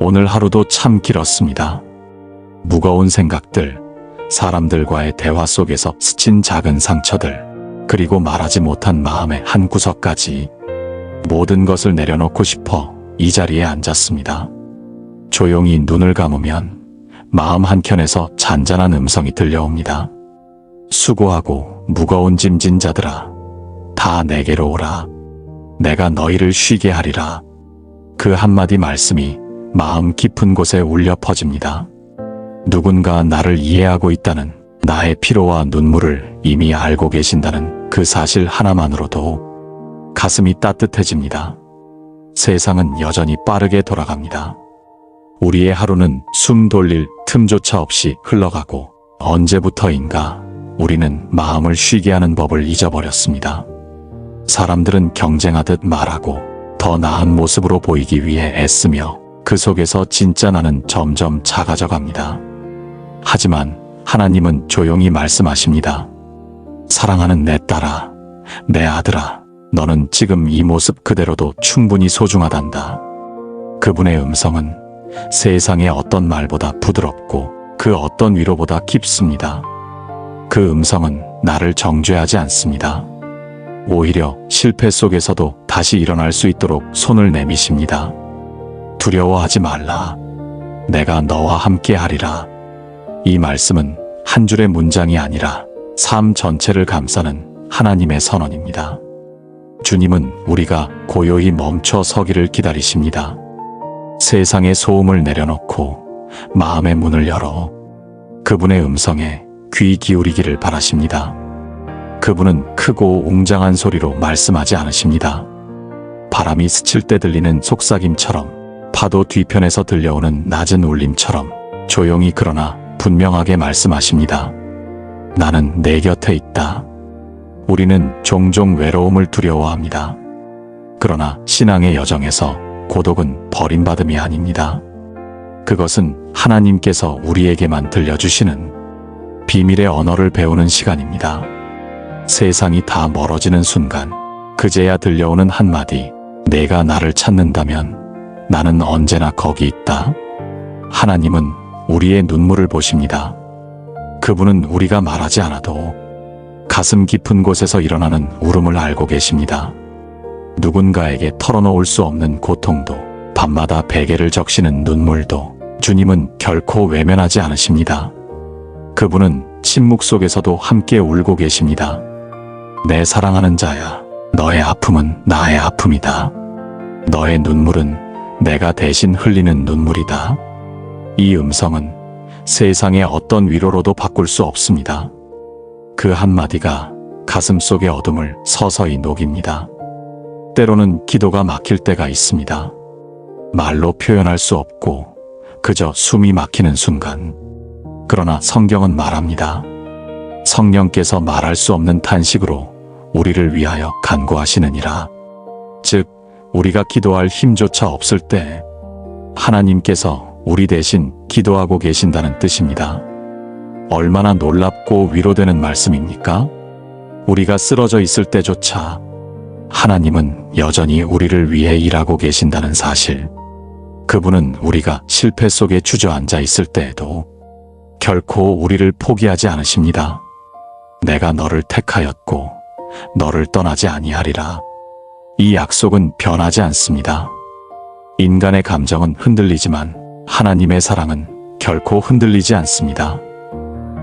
오늘 하루도 참 길었습니다. 무거운 생각들, 사람들과의 대화 속에서 스친 작은 상처들, 그리고 말하지 못한 마음의 한 구석까지 모든 것을 내려놓고 싶어 이 자리에 앉았습니다. 조용히 눈을 감으면 마음 한켠에서 잔잔한 음성이 들려옵니다. 수고하고 무거운 짐진 자들아, 다 내게로 오라. 내가 너희를 쉬게 하리라. 그 한마디 말씀이 마음 깊은 곳에 울려 퍼집니다. 누군가 나를 이해하고 있다는, 나의 피로와 눈물을 이미 알고 계신다는 그 사실 하나만으로도 가슴이 따뜻해집니다. 세상은 여전히 빠르게 돌아갑니다. 우리의 하루는 숨 돌릴 틈조차 없이 흘러가고, 언제부터인가 우리는 마음을 쉬게 하는 법을 잊어버렸습니다. 사람들은 경쟁하듯 말하고 더 나은 모습으로 보이기 위해 애쓰며 그 속에서 진짜 나는 점점 작아져 갑니다. 하지만 하나님은 조용히 말씀하십니다. 사랑하는 내 딸아, 내 아들아, 너는 지금 이 모습 그대로도 충분히 소중하단다. 그분의 음성은 세상의 어떤 말보다 부드럽고 그 어떤 위로보다 깊습니다. 그 음성은 나를 정죄하지 않습니다. 오히려 실패 속에서도 다시 일어날 수 있도록 손을 내미십니다. 두려워하지 말라. 내가 너와 함께 하리라. 이 말씀은 한 줄의 문장이 아니라 삶 전체를 감싸는 하나님의 선언입니다. 주님은 우리가 고요히 멈춰 서기를 기다리십니다. 세상의 소음을 내려놓고 마음의 문을 열어 그분의 음성에 귀 기울이기를 바라십니다. 그분은 크고 웅장한 소리로 말씀하지 않으십니다. 바람이 스칠 때 들리는 속삭임처럼, 파도 뒤편에서 들려오는 낮은 울림처럼 조용히 그러나 분명하게 말씀하십니다. 나는 내 곁에 있다. 우리는 종종 외로움을 두려워합니다. 그러나 신앙의 여정에서 고독은 버림받음이 아닙니다. 그것은 하나님께서 우리에게만 들려주시는 비밀의 언어를 배우는 시간입니다. 세상이 다 멀어지는 순간, 그제야 들려오는 한마디, 내가 나를 찾는다면 나는 언제나 거기 있다. 하나님은 우리의 눈물을 보십니다. 그분은 우리가 말하지 않아도 가슴 깊은 곳에서 일어나는 울음을 알고 계십니다. 누군가에게 털어놓을 수 없는 고통도, 밤마다 베개를 적시는 눈물도 주님은 결코 외면하지 않으십니다. 그분은 침묵 속에서도 함께 울고 계십니다. 내 사랑하는 자야, 너의 아픔은 나의 아픔이다. 너의 눈물은 내가 대신 흘리는 눈물이다. 이 음성은 세상의 어떤 위로로도 바꿀 수 없습니다. 그 한마디가 가슴 속의 어둠을 서서히 녹입니다. 때로는 기도가 막힐 때가 있습니다. 말로 표현할 수 없고 그저 숨이 막히는 순간. 그러나 성경은 말합니다. 성령께서 말할 수 없는 탄식으로 우리를 위하여 간구하시느니라. 즉, 우리가 기도할 힘조차 없을 때 하나님께서 우리 대신 기도하고 계신다는 뜻입니다. 얼마나 놀랍고 위로되는 말씀입니까? 우리가 쓰러져 있을 때조차 하나님은 여전히 우리를 위해 일하고 계신다는 사실. 그분은 우리가 실패 속에 주저앉아 있을 때에도 결코 우리를 포기하지 않으십니다. 내가 너를 택하였고 너를 떠나지 아니하리라. 이 약속은 변하지 않습니다. 인간의 감정은 흔들리지만 하나님의 사랑은 결코 흔들리지 않습니다.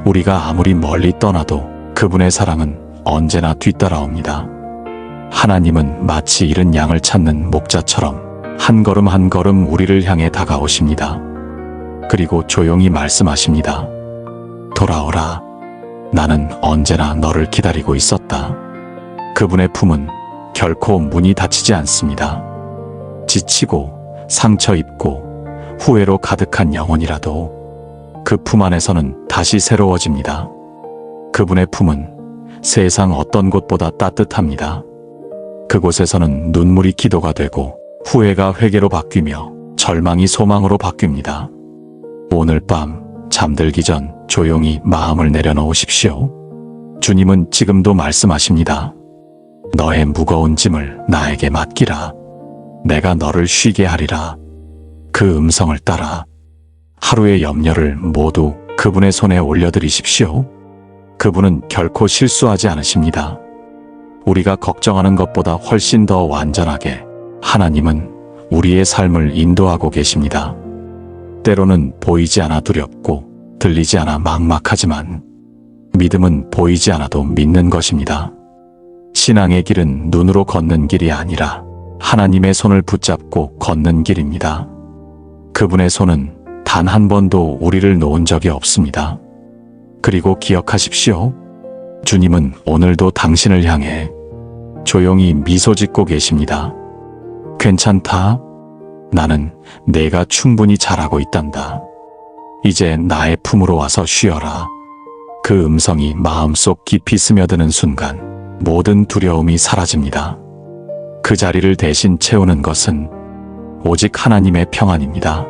우리가 아무리 멀리 떠나도 그분의 사랑은 언제나 뒤따라옵니다. 하나님은 마치 잃은 양을 찾는 목자처럼 한 걸음 한 걸음 우리를 향해 다가오십니다. 그리고 조용히 말씀하십니다. 돌아오라. 나는 언제나 너를 기다리고 있었다. 그분의 품은 결코 문이 닫히지 않습니다. 지치고 상처 입고 후회로 가득한 영혼이라도 그 품 안에서는 다시 새로워집니다. 그분의 품은 세상 어떤 곳보다 따뜻합니다. 그곳에서는 눈물이 기도가 되고 후회가 회개로 바뀌며 절망이 소망으로 바뀝니다. 오늘 밤 잠들기 전 조용히 마음을 내려놓으십시오. 주님은 지금도 말씀하십니다. 너의 무거운 짐을 나에게 맡기라. 내가 너를 쉬게 하리라. 그 음성을 따라 하루의 염려를 모두 그분의 손에 올려드리십시오. 그분은 결코 실수하지 않으십니다. 우리가 걱정하는 것보다 훨씬 더 완전하게 하나님은 우리의 삶을 인도하고 계십니다. 때로는 보이지 않아 두렵고 들리지 않아 막막하지만 믿음은 보이지 않아도 믿는 것입니다. 신앙의 길은 눈으로 걷는 길이 아니라 하나님의 손을 붙잡고 걷는 길입니다. 그분의 손은 단 한 번도 우리를 놓은 적이 없습니다. 그리고 기억하십시오. 주님은 오늘도 당신을 향해 조용히 미소 짓고 계십니다. 괜찮다. 나는 내가 충분히 잘하고 있단다. 이제 나의 품으로 와서 쉬어라. 그 음성이 마음속 깊이 스며드는 순간 모든 두려움이 사라집니다. 그 자리를 대신 채우는 것은 오직 하나님의 평안입니다.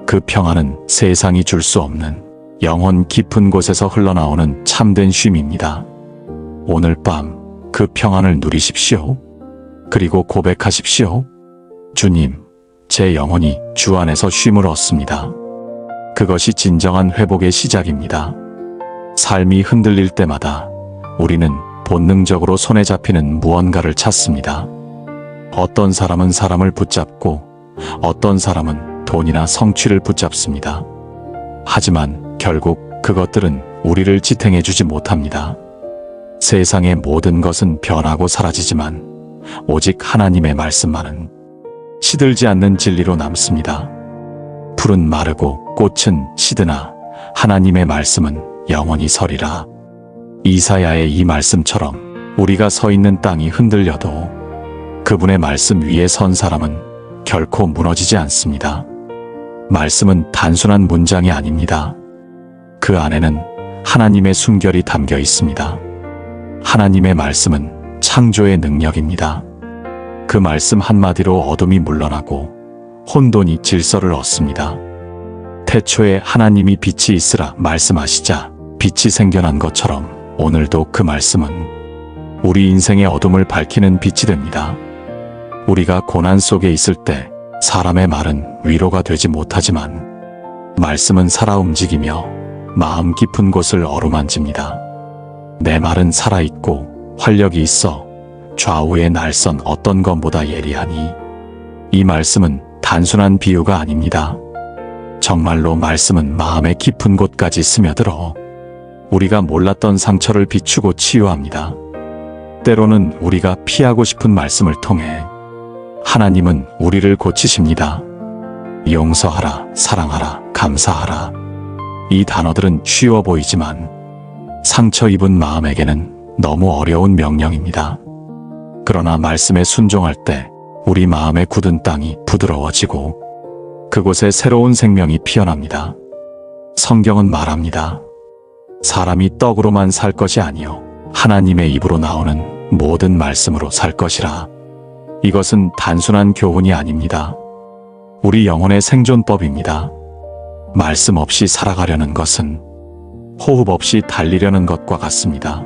그 평안은 세상이 줄 수 없는 영혼 깊은 곳에서 흘러나오는 참된 쉼입니다. 오늘 밤 그 평안을 누리십시오. 그리고 고백하십시오. 주님, 제 영혼이 주 안에서 쉼을 얻습니다. 그것이 진정한 회복의 시작입니다. 삶이 흔들릴 때마다 우리는 본능적으로 손에 잡히는 무언가를 찾습니다. 어떤 사람은 사람을 붙잡고 어떤 사람은 돈이나 성취를 붙잡습니다. 하지만 결국 그것들은 우리를 지탱해 주지 못합니다. 세상의 모든 것은 변하고 사라지지만 오직 하나님의 말씀만은 시들지 않는 진리로 남습니다. 풀은 마르고 꽃은 시드나 하나님의 말씀은 영원히 서리라. 이사야의 이 말씀처럼 우리가 서 있는 땅이 흔들려도 그분의 말씀 위에 선 사람은 결코 무너지지 않습니다. 말씀은 단순한 문장이 아닙니다. 그 안에는 하나님의 순결이 담겨 있습니다. 하나님의 말씀은 창조의 능력입니다. 그 말씀 한마디로 어둠이 물러나고 혼돈이 질서를 얻습니다. 태초에 하나님이 빛이 있으라 말씀하시자 빛이 생겨난 것처럼 오늘도 그 말씀은 우리 인생의 어둠을 밝히는 빛이 됩니다. 우리가 고난 속에 있을 때 사람의 말은 위로가 되지 못하지만 말씀은 살아 움직이며 마음 깊은 곳을 어루만집니다. 내 말은 살아있고 활력이 있어 좌우의 날선 어떤 것보다 예리하니 이 말씀은 단순한 비유가 아닙니다. 정말로 말씀은 마음의 깊은 곳까지 스며들어 우리가 몰랐던 상처를 비추고 치유합니다. 때로는 우리가 피하고 싶은 말씀을 통해 하나님은 우리를 고치십니다. 용서하라, 사랑하라, 감사하라. 이 단어들은 쉬워 보이지만 상처 입은 마음에게는 너무 어려운 명령입니다. 그러나 말씀에 순종할 때 우리 마음의 굳은 땅이 부드러워지고 그곳에 새로운 생명이 피어납니다. 성경은 말합니다. 사람이 떡으로만 살 것이 아니요 하나님의 입으로 나오는 모든 말씀으로 살 것이라. 이것은 단순한 교훈이 아닙니다. 우리 영혼의 생존법입니다. 말씀 없이 살아가려는 것은 호흡 없이 달리려는 것과 같습니다.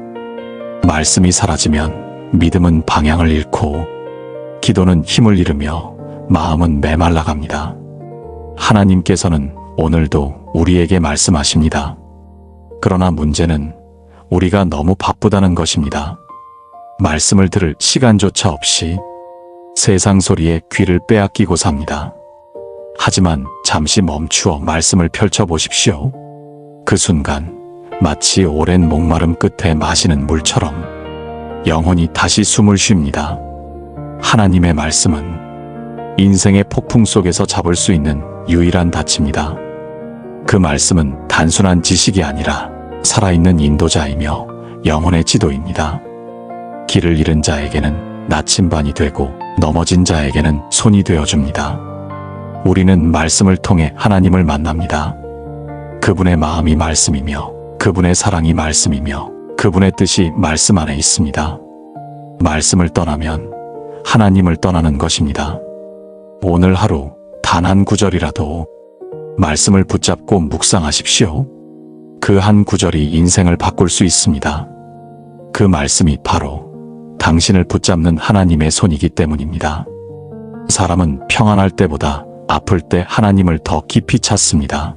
말씀이 사라지면 믿음은 방향을 잃고 기도는 힘을 잃으며 마음은 메말라갑니다. 하나님께서는 오늘도 우리에게 말씀하십니다. 그러나 문제는 우리가 너무 바쁘다는 것입니다. 말씀을 들을 시간조차 없이 세상 소리에 귀를 빼앗기고 삽니다. 하지만 잠시 멈추어 말씀을 펼쳐보십시오. 그 순간 마치 오랜 목마름 끝에 마시는 물처럼 영혼이 다시 숨을 쉽니다. 하나님의 말씀은 인생의 폭풍 속에서 잡을 수 있는 유일한 닻입니다. 그 말씀은 단순한 지식이 아니라 살아있는 인도자이며 영혼의 지도입니다. 길을 잃은 자에게는 나침반이 되고 넘어진 자에게는 손이 되어줍니다. 우리는 말씀을 통해 하나님을 만납니다. 그분의 마음이 말씀이며 그분의 사랑이 말씀이며 그분의 뜻이 말씀 안에 있습니다. 말씀을 떠나면 하나님을 떠나는 것입니다. 오늘 하루 단 한 구절이라도 말씀을 붙잡고 묵상하십시오. 그 한 구절이 인생을 바꿀 수 있습니다. 그 말씀이 바로 당신을 붙잡는 하나님의 손이기 때문입니다. 사람은 평안할 때보다 아플 때 하나님을 더 깊이 찾습니다.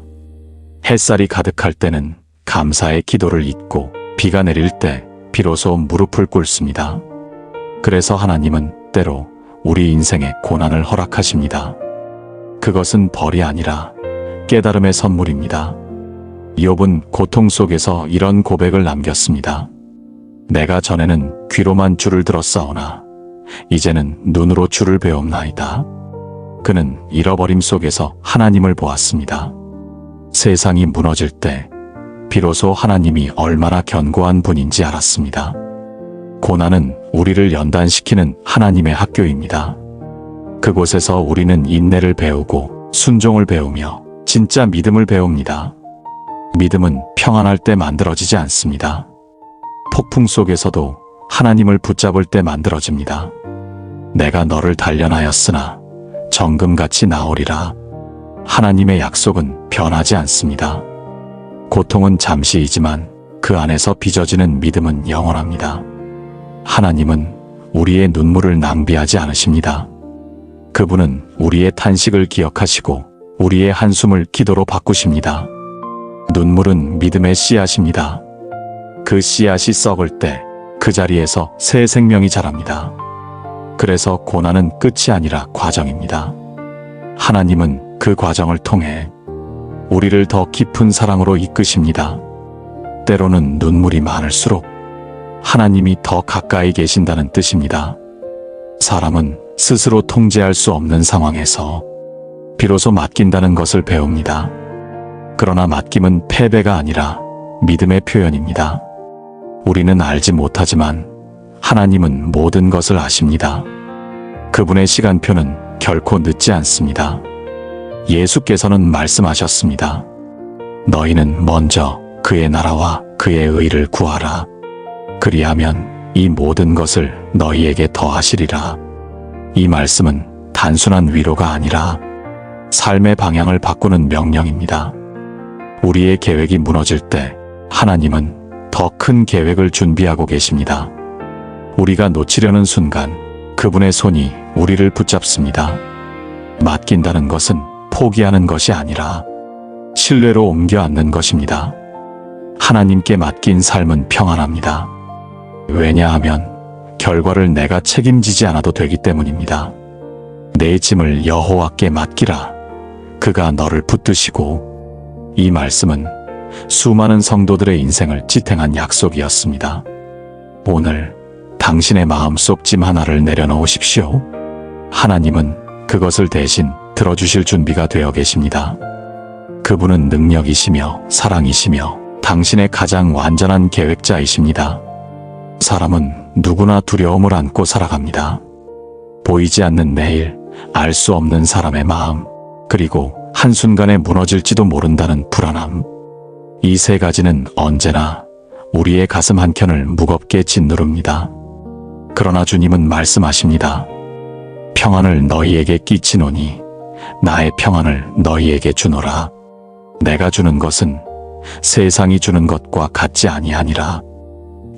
햇살이 가득할 때는 감사의 기도를 잇고 비가 내릴 때 비로소 무릎을 꿇습니다. 그래서 하나님은 때로 우리 인생에 고난을 허락하십니다. 그것은 벌이 아니라 깨달음의 선물입니다. 욥은 고통 속에서 이런 고백을 남겼습니다. 내가 전에는 귀로만 주를 들었사오나 이제는 눈으로 주를 배움나이다. 그는 잃어버림 속에서 하나님을 보았습니다. 세상이 무너질 때 비로소 하나님이 얼마나 견고한 분인지 알았습니다. 고난은 우리를 연단시키는 하나님의 학교입니다. 그곳에서 우리는 인내를 배우고 순종을 배우며 진짜 믿음을 배웁니다. 믿음은 평안할 때 만들어지지 않습니다. 폭풍 속에서도 하나님을 붙잡을 때 만들어집니다. 내가 너를 단련하였으나 정금같이 나오리라. 하나님의 약속은 변하지 않습니다. 고통은 잠시이지만 그 안에서 빚어지는 믿음은 영원합니다. 하나님은 우리의 눈물을 낭비하지 않으십니다. 그분은 우리의 탄식을 기억하시고 우리의 한숨을 기도로 바꾸십니다. 눈물은 믿음의 씨앗입니다. 그 씨앗이 썩을 때 그 자리에서 새 생명이 자랍니다. 그래서 고난은 끝이 아니라 과정입니다. 하나님은 그 과정을 통해 우리를 더 깊은 사랑으로 이끄십니다. 때로는 눈물이 많을수록 하나님이 더 가까이 계신다는 뜻입니다. 사람은 스스로 통제할 수 없는 상황에서 비로소 맡긴다는 것을 배웁니다. 그러나 맡김은 패배가 아니라 믿음의 표현입니다. 우리는 알지 못하지만 하나님은 모든 것을 아십니다. 그분의 시간표는 결코 늦지 않습니다. 예수께서는 말씀하셨습니다. 너희는 먼저 그의 나라와 그의 의를 구하라. 그리하면 이 모든 것을 너희에게 더하시리라. 이 말씀은 단순한 위로가 아니라 삶의 방향을 바꾸는 명령입니다. 우리의 계획이 무너질 때 하나님은 더 큰 계획을 준비하고 계십니다. 우리가 놓치려는 순간 그분의 손이 우리를 붙잡습니다. 맡긴다는 것은 포기하는 것이 아니라 신뢰로 옮겨 앉는 것입니다. 하나님께 맡긴 삶은 평안합니다. 왜냐하면 결과를 내가 책임지지 않아도 되기 때문입니다. 내 짐을 여호와께 맡기라. 그가 너를 붙드시고. 이 말씀은 수많은 성도들의 인생을 지탱한 약속이었습니다. 오늘 당신의 마음속 짐 하나를 내려놓으십시오. 하나님은 그것을 대신 들어주실 준비가 되어 계십니다. 그분은 능력이시며 사랑이시며 당신의 가장 완전한 계획자이십니다. 사람은 누구나 두려움을 안고 살아갑니다. 보이지 않는 내일, 알 수 없는 사람의 마음, 그리고 한순간에 무너질지도 모른다는 불안함. 이 세 가지는 언제나 우리의 가슴 한켠을 무겁게 짓누릅니다. 그러나 주님은 말씀하십니다. 평안을 너희에게 끼치노니 나의 평안을 너희에게 주노라. 내가 주는 것은 세상이 주는 것과 같지 아니하니라.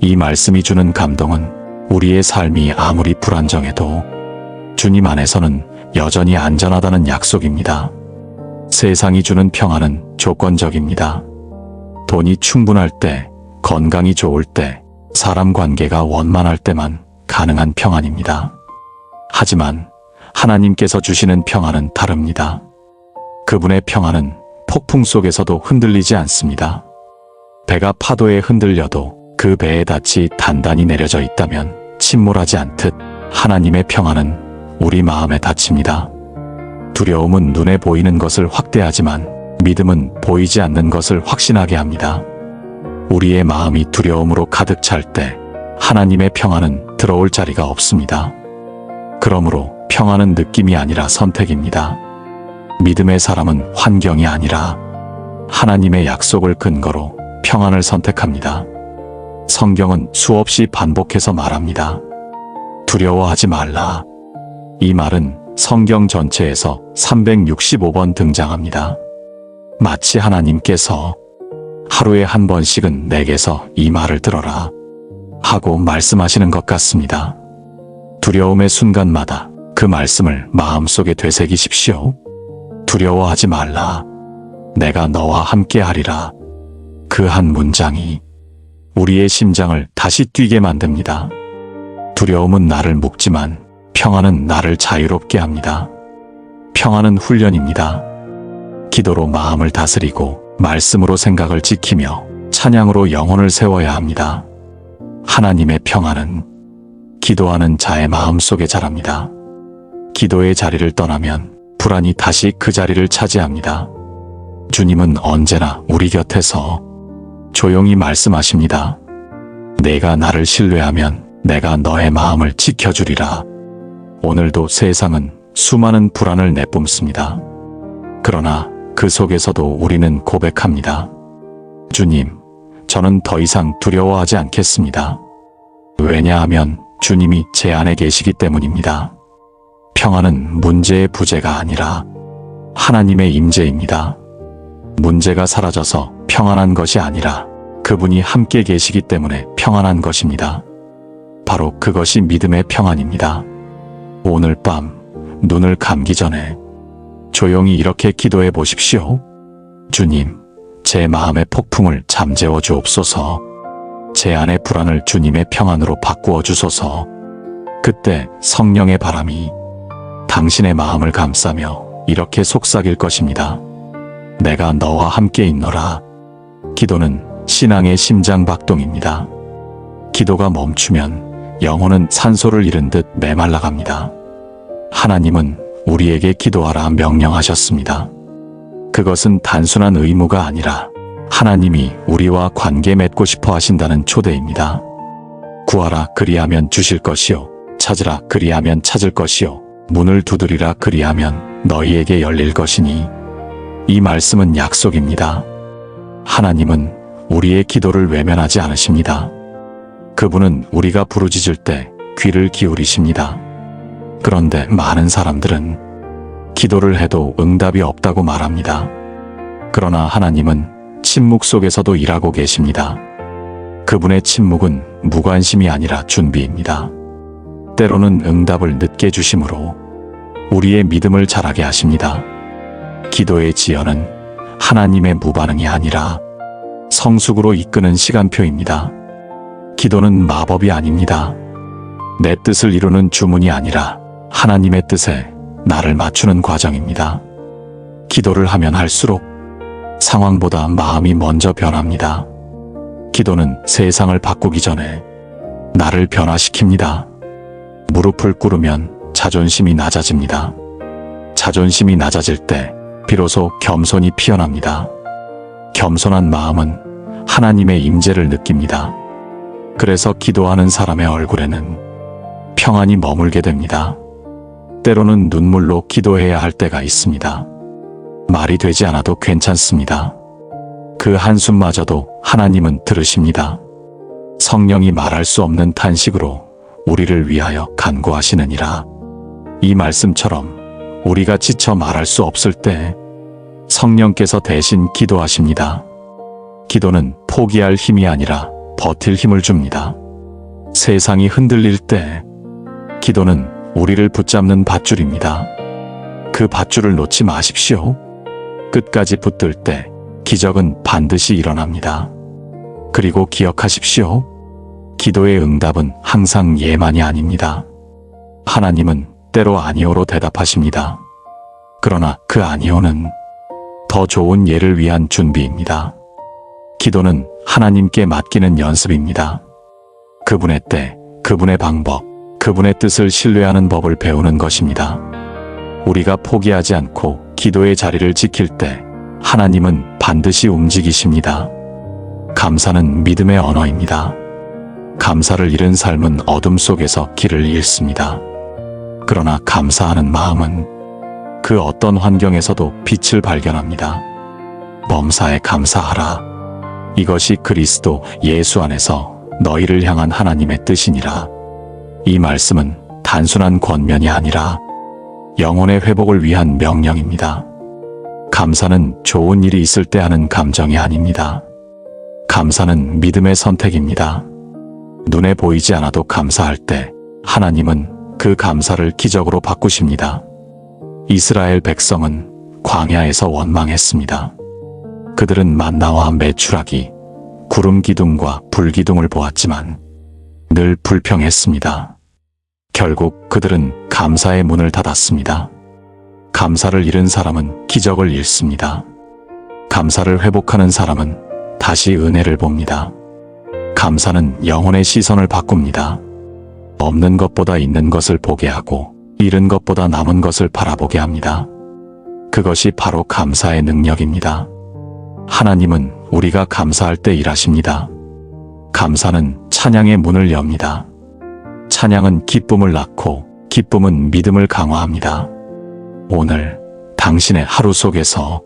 이 말씀이 주는 감동은 우리의 삶이 아무리 불안정해도 주님 안에서는 여전히 안전하다는 약속입니다. 세상이 주는 평안은 조건적입니다. 돈이 충분할 때, 건강이 좋을 때, 사람 관계가 원만할 때만 가능한 평안입니다. 하지만 하나님께서 주시는 평안은 다릅니다. 그분의 평안은 폭풍 속에서도 흔들리지 않습니다. 배가 파도에 흔들려도 그 배의 닻이 단단히 내려져 있다면 침몰하지 않듯 하나님의 평안은 우리 마음에 닫힙니다. 두려움은 눈에 보이는 것을 확대하지만 믿음은 보이지 않는 것을 확신하게 합니다. 우리의 마음이 두려움으로 가득 찰 때 하나님의 평안은 들어올 자리가 없습니다. 그러므로 평안은 느낌이 아니라 선택입니다. 믿음의 사람은 환경이 아니라 하나님의 약속을 근거로 평안을 선택합니다. 성경은 수없이 반복해서 말합니다. 두려워하지 말라. 이 말은 성경 전체에서 365번 등장합니다. 마치 하나님께서 하루에 한 번씩은 내게서 이 말을 들어라 하고 말씀하시는 것 같습니다. 두려움의 순간마다 그 말씀을 마음속에 되새기십시오. 두려워하지 말라. 내가 너와 함께 하리라. 그 한 문장이 우리의 심장을 다시 뛰게 만듭니다. 두려움은 나를 묶지만 평안은 나를 자유롭게 합니다. 평안은 훈련입니다. 기도로 마음을 다스리고 말씀으로 생각을 지키며 찬양으로 영혼을 세워야 합니다. 하나님의 평안은 기도하는 자의 마음속에 자랍니다. 기도의 자리를 떠나면 불안이 다시 그 자리를 차지합니다. 주님은 언제나 우리 곁에서 조용히 말씀하십니다. 내가 나를 신뢰하면 내가 너의 마음을 지켜주리라. 오늘도 세상은 수많은 불안을 내뿜습니다. 그러나 그 속에서도 우리는 고백합니다. 주님, 저는 더 이상 두려워하지 않겠습니다. 왜냐하면 주님이 제 안에 계시기 때문입니다. 평안은 문제의 부재가 아니라 하나님의 임재입니다. 문제가 사라져서 평안한 것이 아니라 그분이 함께 계시기 때문에 평안한 것입니다. 바로 그것이 믿음의 평안입니다. 오늘 밤 눈을 감기 전에 조용히 이렇게 기도해 보십시오. 주님, 제 마음의 폭풍을 잠재워 주옵소서. 제 안의 불안을 주님의 평안으로 바꾸어 주소서. 그때 성령의 바람이 당신의 마음을 감싸며 이렇게 속삭일 것입니다. 내가 너와 함께 있노라. 기도는 신앙의 심장박동입니다. 기도가 멈추면 영혼은 산소를 잃은 듯 메말라갑니다. 하나님은 우리에게 기도하라 명령하셨습니다. 그것은 단순한 의무가 아니라 하나님이 우리와 관계 맺고 싶어 하신다는 초대입니다. 구하라 그리하면 주실 것이요, 찾으라 그리하면 찾을 것이요, 문을 두드리라 그리하면 너희에게 열릴 것이니. 이 말씀은 약속입니다. 하나님은 우리의 기도를 외면하지 않으십니다. 그분은 우리가 부르짖을 때 귀를 기울이십니다. 그런데 많은 사람들은 기도를 해도 응답이 없다고 말합니다. 그러나 하나님은 침묵 속에서도 일하고 계십니다. 그분의 침묵은 무관심이 아니라 준비입니다. 때로는 응답을 늦게 주심으로 우리의 믿음을 자라게 하십니다. 기도의 지연은 하나님의 무반응이 아니라 성숙으로 이끄는 시간표입니다. 기도는 마법이 아닙니다. 내 뜻을 이루는 주문이 아니라 하나님의 뜻에 나를 맞추는 과정입니다. 기도를 하면 할수록 상황보다 마음이 먼저 변합니다. 기도는 세상을 바꾸기 전에 나를 변화시킵니다. 무릎을 꿇으면 자존심이 낮아집니다. 자존심이 낮아질 때 비로소 겸손이 피어납니다. 겸손한 마음은 하나님의 임재를 느낍니다. 그래서 기도하는 사람의 얼굴에는 평안이 머물게 됩니다. 때로는 눈물로 기도해야 할 때가 있습니다. 말이 되지 않아도 괜찮습니다. 그 한숨마저도 하나님은 들으십니다. 성령이 말할 수 없는 탄식으로 우리를 위하여 간구하시느니라. 이 말씀처럼 우리가 지쳐 말할 수 없을 때 성령께서 대신 기도하십니다. 기도는 포기할 힘이 아니라 버틸 힘을 줍니다. 세상이 흔들릴 때 기도는 우리를 붙잡는 밧줄입니다. 그 밧줄을 놓지 마십시오. 끝까지 붙들 때 기적은 반드시 일어납니다. 그리고 기억하십시오. 기도의 응답은 항상 예만이 아닙니다. 하나님은 때로 아니오로 대답하십니다. 그러나 그 아니오는 더 좋은 예를 위한 준비입니다. 기도는 하나님께 맡기는 연습입니다. 그분의 때, 그분의 방법, 그분의 뜻을 신뢰하는 법을 배우는 것입니다. 우리가 포기하지 않고 기도의 자리를 지킬 때 하나님은 반드시 움직이십니다. 감사는 믿음의 언어입니다. 감사를 잃은 삶은 어둠 속에서 길을 잃습니다. 그러나 감사하는 마음은 그 어떤 환경에서도 빛을 발견합니다. 범사에 감사하라. 이것이 그리스도 예수 안에서 너희를 향한 하나님의 뜻이니라. 이 말씀은 단순한 권면이 아니라 영혼의 회복을 위한 명령입니다. 감사는 좋은 일이 있을 때 하는 감정이 아닙니다. 감사는 믿음의 선택입니다. 눈에 보이지 않아도 감사할 때 하나님은 그 감사를 기적으로 바꾸십니다. 이스라엘 백성은 광야에서 원망했습니다. 그들은 만나와 메추라기, 구름 기둥과 불 기둥을 보았지만 늘 불평했습니다. 결국 그들은 감사의 문을 닫았습니다. 감사를 잃은 사람은 기적을 잃습니다. 감사를 회복하는 사람은 다시 은혜를 봅니다. 감사는 영혼의 시선을 바꿉니다. 없는 것보다 있는 것을 보게 하고 잃은 것보다 남은 것을 바라보게 합니다. 그것이 바로 감사의 능력입니다. 하나님은 우리가 감사할 때 일하십니다. 감사는 찬양의 문을 엽니다. 찬양은 기쁨을 낳고 기쁨은 믿음을 강화합니다. 오늘 당신의 하루 속에서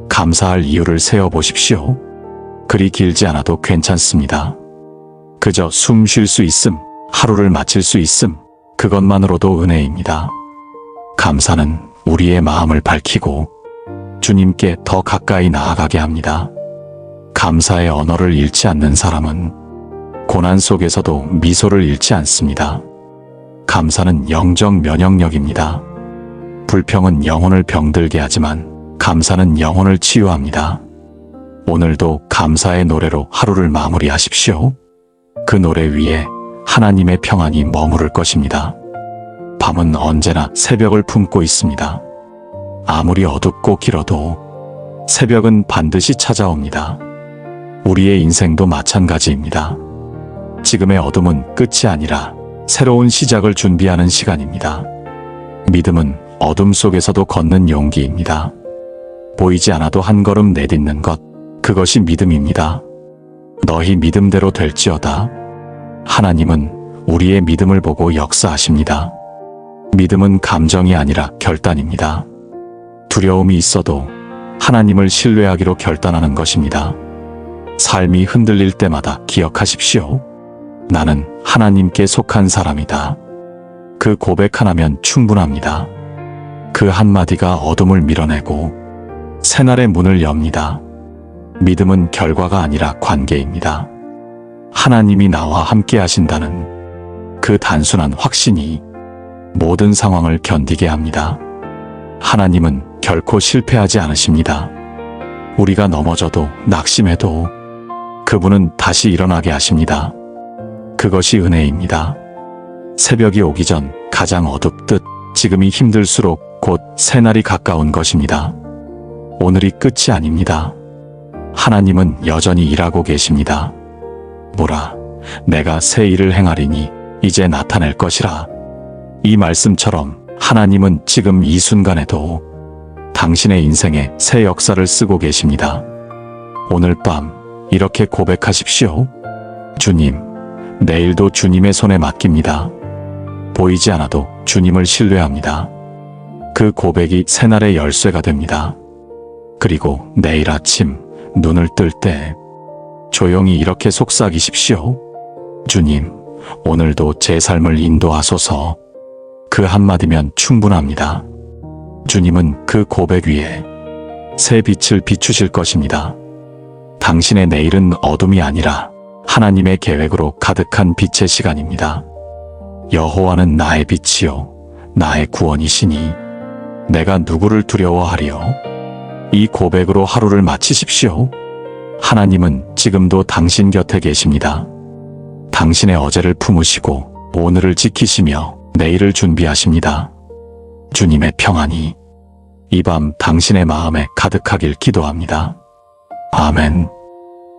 감사할 이유를 세어보십시오. 그리 길지 않아도 괜찮습니다. 그저 숨 쉴 수 있음, 하루를 마칠 수 있음, 그것만으로도 은혜입니다. 감사는 우리의 마음을 밝히고 주님께 더 가까이 나아가게 합니다. 감사의 언어를 잃지 않는 사람은 고난 속에서도 미소를 잃지 않습니다. 감사는 영적 면역력입니다. 불평은 영혼을 병들게 하지만 감사는 영혼을 치유합니다. 오늘도 감사의 노래로 하루를 마무리하십시오. 그 노래 위에 하나님의 평안이 머무를 것입니다. 밤은 언제나 새벽을 품고 있습니다. 아무리 어둡고 길어도 새벽은 반드시 찾아옵니다. 우리의 인생도 마찬가지입니다. 지금의 어둠은 끝이 아니라 새로운 시작을 준비하는 시간입니다. 믿음은 어둠 속에서도 걷는 용기입니다. 보이지 않아도 한 걸음 내딛는 것, 그것이 믿음입니다. 너희 믿음대로 될지어다. 하나님은 우리의 믿음을 보고 역사하십니다. 믿음은 감정이 아니라 결단입니다. 두려움이 있어도 하나님을 신뢰하기로 결단하는 것입니다. 삶이 흔들릴 때마다 기억하십시오. 나는 하나님께 속한 사람이다. 그 고백 하나면 충분합니다. 그 한마디가 어둠을 밀어내고 새날의 문을 엽니다. 믿음은 결과가 아니라 관계입니다. 하나님이 나와 함께 하신다는 그 단순한 확신이 모든 상황을 견디게 합니다. 하나님은 결코 실패하지 않으십니다. 우리가 넘어져도 낙심해도 그분은 다시 일어나게 하십니다. 그것이 은혜입니다. 새벽이 오기 전 가장 어둡듯 지금이 힘들수록 곧 새날이 가까운 것입니다. 오늘이 끝이 아닙니다. 하나님은 여전히 일하고 계십니다. 보라, 내가 새 일을 행하리니 이제 나타낼 것이라. 이 말씀처럼 하나님은 지금 이 순간에도 당신의 인생에 새 역사를 쓰고 계십니다. 오늘 밤 이렇게 고백하십시오. 주님, 내일도 주님의 손에 맡깁니다. 보이지 않아도 주님을 신뢰합니다. 그 고백이 새날의 열쇠가 됩니다. 그리고 내일 아침 눈을 뜰 때 조용히 이렇게 속삭이십시오. 주님, 오늘도 제 삶을 인도하소서. 그 한마디면 충분합니다. 주님은 그 고백 위에 새 빛을 비추실 것입니다. 당신의 내일은 어둠이 아니라 하나님의 계획으로 가득한 빛의 시간입니다. 여호와는 나의 빛이요 나의 구원이시니 내가 누구를 두려워하리요. 이 고백으로 하루를 마치십시오. 하나님은 지금도 당신 곁에 계십니다. 당신의 어제를 품으시고 오늘을 지키시며 내일을 준비하십니다. 주님의 평안이 이 밤 당신의 마음에 가득하길 기도합니다. 아멘.